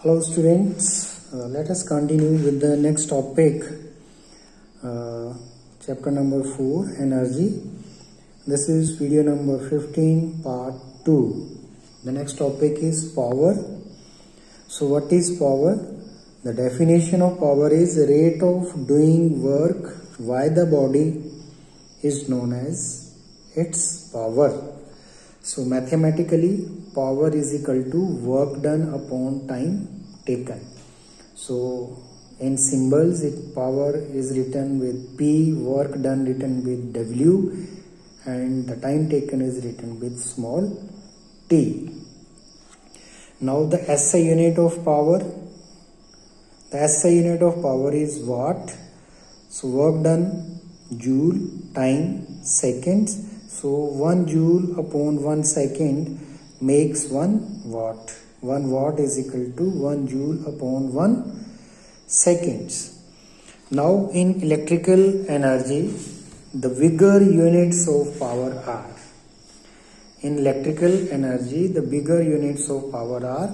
Hello students, let us continue with the next topic, chapter number 4, energy. This is video number 15, part 2. The next topic is power. So what is power? The definition of power is the rate of doing work by the body is known as its power. So mathematically, power is equal to work done upon time taken. So in symbols, power is written with P, work done written with W, and the time taken is written with small t. Now the SI unit of power. The SI unit of power is watt. So work done, joule, time, seconds. So 1 joule upon 1 second makes 1 watt. 1 watt is equal to 1 joule upon 1 seconds. Now in electrical energy, the bigger units of power are. In electrical energy, the bigger units of power are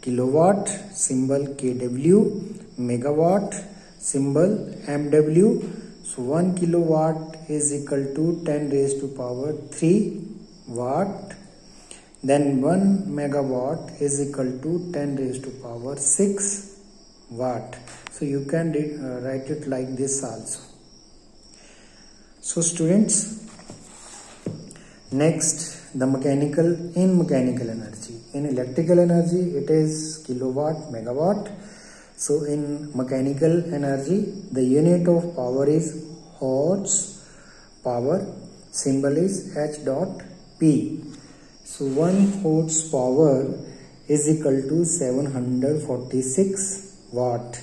kilowatt, symbol kW, megawatt, symbol MW. So 1 kilowatt is equal to 10 raised to power 3 watt. Then 1 megawatt is equal to 10 raised to power 6 watt. So you can write it like this also. So students, next the mechanical energy. In electrical energy, it is kilowatt, megawatt. So in mechanical energy, the unit of power is horse power. Symbol is H dot P. So 1 horsepower is equal to 746 watt.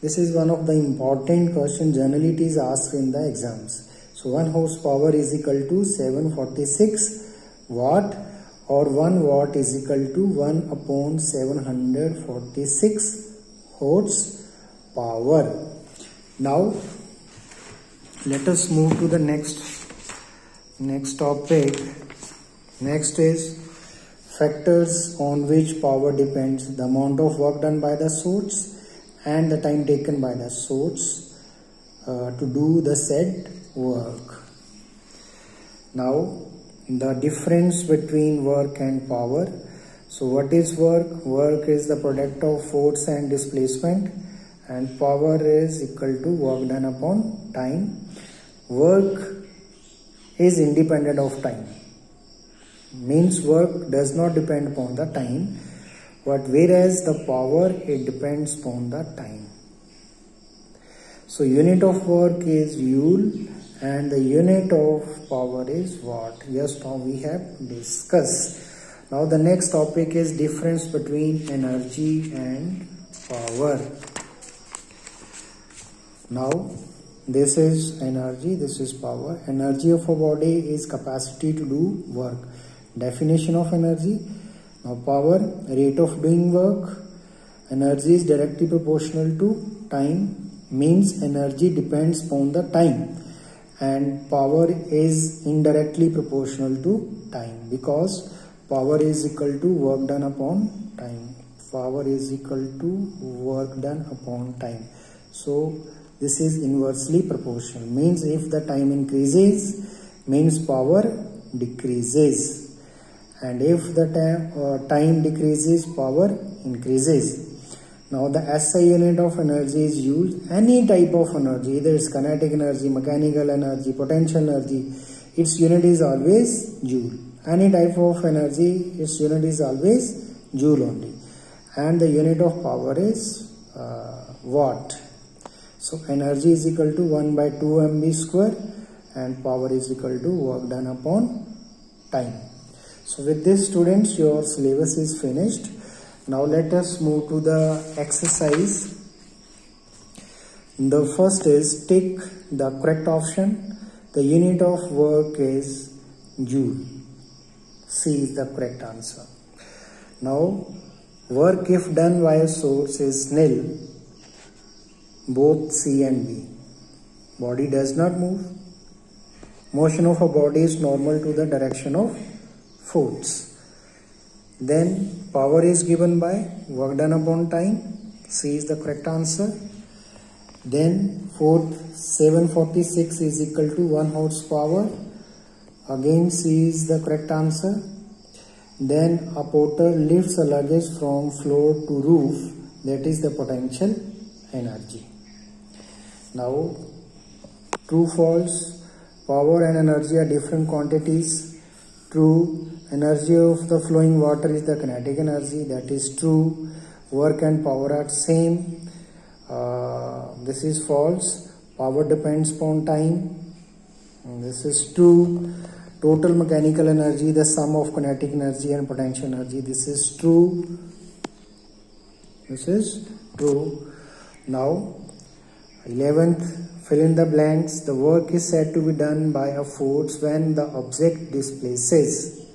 This is one of the important questions. Generally it is asked in the exams. So 1 horsepower is equal to 746 watt, or 1 watt is equal to 1 upon 746 horsepower. Now let us move to the next topic. Next is factors on which power depends: the amount of work done by the source and the time taken by the source to do the said work. Now the difference between work and power. So what is work? Work is the product of force and displacement, and power is equal to work done upon time. Work is independent of time. Means work does not depend upon the time, but whereas the power, it depends upon the time. So unit of work is joule and the unit of power is watt. Just now we have discussed. Now the next topic is difference between energy and power. Now this is energy, this is power. Energy of a body is capacity to do work. Definition of energy. Now power, rate of doing work. Energy is directly proportional to time, means energy depends upon the time, and power is indirectly proportional to time, because power is equal to work done upon time. Power is equal to work done upon time. So this is inversely proportional, means if the time increases, means power decreases, and if the time decreases, power increases. Now the SI unit of energy is joule. Any type of energy, either it's kinetic energy, mechanical energy, potential energy, its unit is always joule. Any type of energy, its unit is always joule only, and the unit of power is watt. So energy is equal to 1 by 2 mv square, and power is equal to work done upon time. So with this students, your syllabus is finished. Now let us move to the exercise. The first is tick the correct option. The unit of work is joule. C is the correct answer. Now work if done by a source is nil. Both C and B. Body does not move. Motion of a body is normal to the direction of force. Then power is given by work done upon time. C is the correct answer. Then fourth, 746 is equal to 1 horsepower. Again C is the correct answer. Then a porter lifts a luggage from floor to roof. That is the potential energy. Now true, false. Power and energy are different quantities. True. Energy of the flowing water is the kinetic energy. That is true. Work and power are same. This is false. Power depends upon time. This is true. Total mechanical energy, the sum of kinetic energy and potential energy. This is true. This is true. Now 11th, fill in the blanks. The work is said to be done by a force when the object displaces.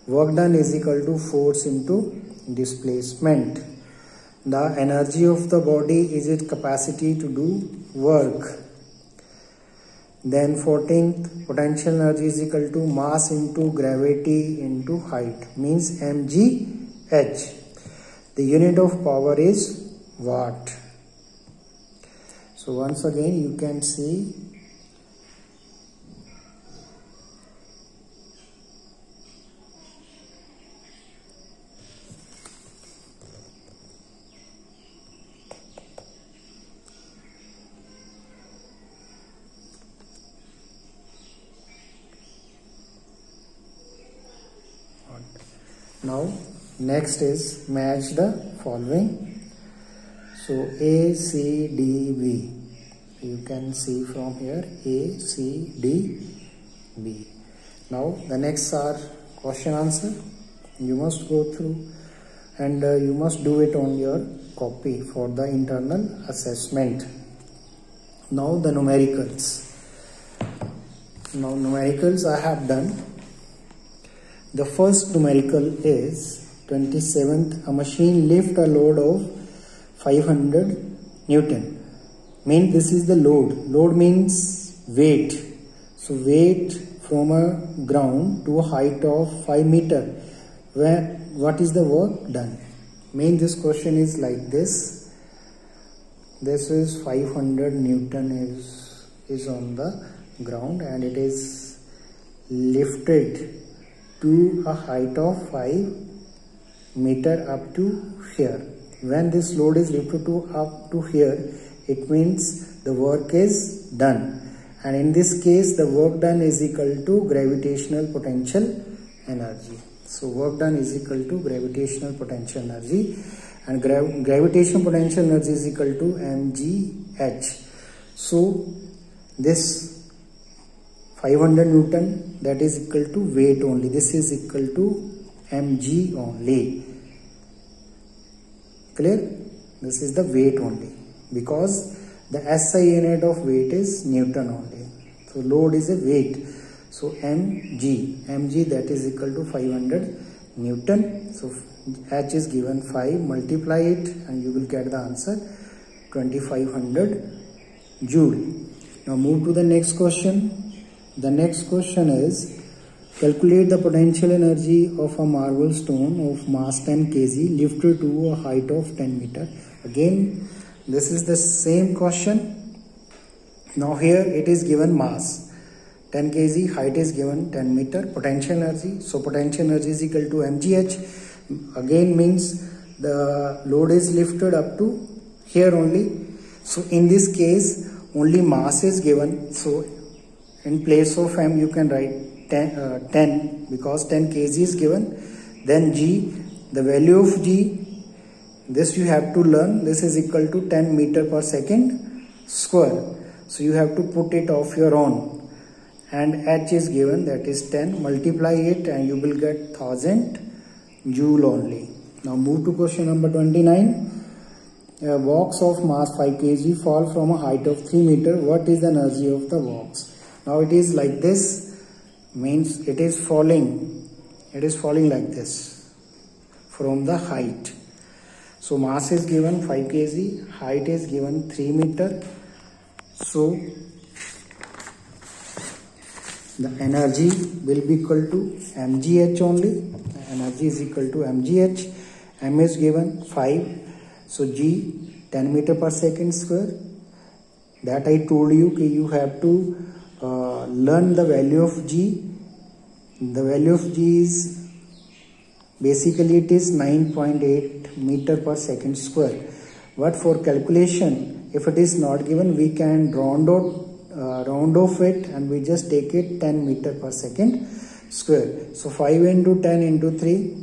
Work done is equal to force into displacement. The energy of the body is its capacity to do work. Then 14th, potential energy is equal to mass into gravity into height, means mgh. The unit of power is watt. So once again you can see now next is match the following. So A, C, D, B. You can see from here A, C, D, B. Now the next are question answer. You must go through and you must do it on your copy for the internal assessment. Now the numericals. Now numericals I have done. The first numerical is 27th. A machine lift a load of 500 Newton. Means this is the load. Load means weight. So weight from a ground to a height of 5 meter. What is the work done? Means this question is like this. This is 500 Newton is on the ground and it is lifted to a height of 5 meter up to here. When this load is lifted up to here, it means the work is done. And in this case, the work done is equal to gravitational potential energy. So work done is equal to gravitational potential energy, and gravitational potential energy is equal to mgh. So this 500 Newton, that is equal to weight only. This is equal to mg only. Clear? This is the weight only, because the SI unit of weight is Newton only. So load is a weight. So mg that is equal to 500 Newton. So h is given 5, multiply it and you will get the answer 2500 joule. Now move to the next question. The next question is, calculate the potential energy of a marble stone of mass 10 kg lifted to a height of 10 meter. Again, this is the same question. Now here it is given mass 10 kg, height is given 10 meter, potential energy. So potential energy is equal to mgh. Again means the load is lifted up to here only. So in this case only mass is given. So in place of m you can write 10 because 10 kg is given. Then g, the value of g, this you have to learn. This is equal to 10 meter per second square. So you have to put it off your own. And h is given, that is 10. Multiply it and you will get 1000 joule only. Now move to question number 29. A box of mass 5 kg fall from a height of 3 meter. What is the energy of the box? Now it is like this, means it is falling like this from the height. So mass is given 5 kg, height is given 3 meter. So the energy will be equal to mgh only. The energy is equal to mgh. M is given 5. So G 10 meter per second square. That I told you कि you have to learn the value of G. The value of G is basically it is 9.8 meter per second square. But for calculation, if it is not given, we can round off it and we just take it 10 meter per second square. So 5 into 10 into 3,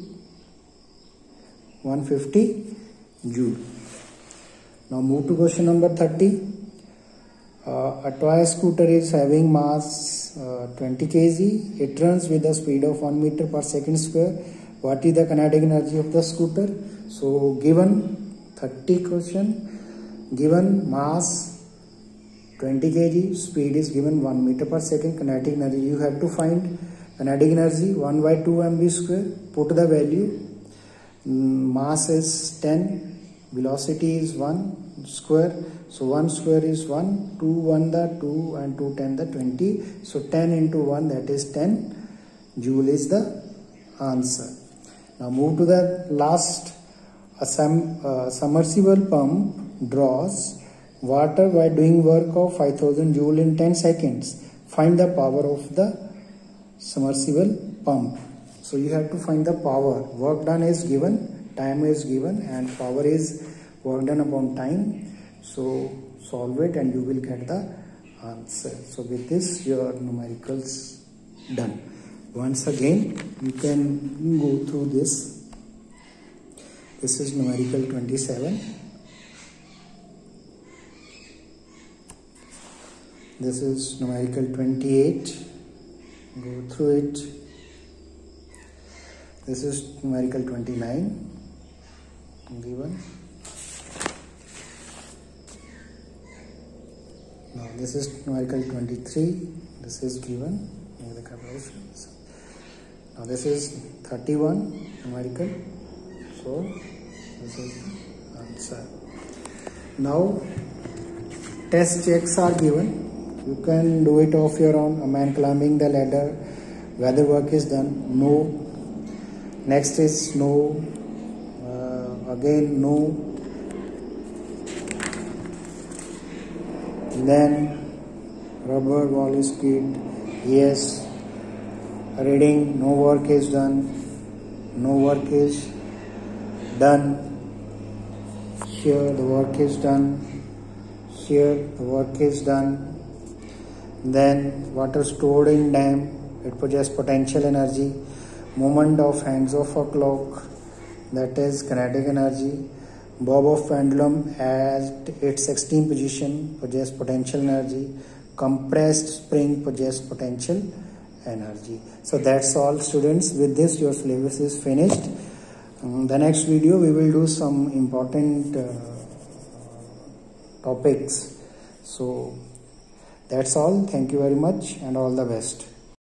150 joule. Now move to question number 30. A toy scooter is having mass 20 kg. It runs with a speed of 1 meter per second square. What is the kinetic energy of the scooter? So given 30 question, given mass 20 kg, speed is given 1 meter per second, kinetic energy. You have to find kinetic energy 1 by 2 mv square. Put the value. Mass is 10. Velocity is 1 square. So 1 square is 1. 2 1 the 2 and 2 10 the 20. So 10 into 1, that is 10 joule is the answer. Now move to the last. A submersible pump draws water by doing work of 5000 joule in 10 seconds. Find the power of the submersible pump. So you have to find the power. Work done is given, time is given, and power is work done upon time. So solve it and you will get the answer. So with this, your numericals done. Once again, you can go through this. This is numerical 27. This is numerical 28. Go through it. This is numerical 29. Given. Now this is numerical 23. This is given. Now this is 31 numerical. So this is the answer. Now test checks are given. You can do it off your own. A man climbing the ladder. Whether work is done? No. Next is no. Again no. Then rubber ball is speed. Yes. Reading, no work is done. No work is done. Here the work is done. Here the work is done. Then water stored in dam, it possesses potential energy. Movement of hands of a clock, that is kinetic energy. Bob of pendulum at its extreme position possesses potential energy. Compressed spring possesses potential energy. So that's all, students. With this, your syllabus is finished. The next video we will do some important topics. So that's all. Thank you very much and all the best.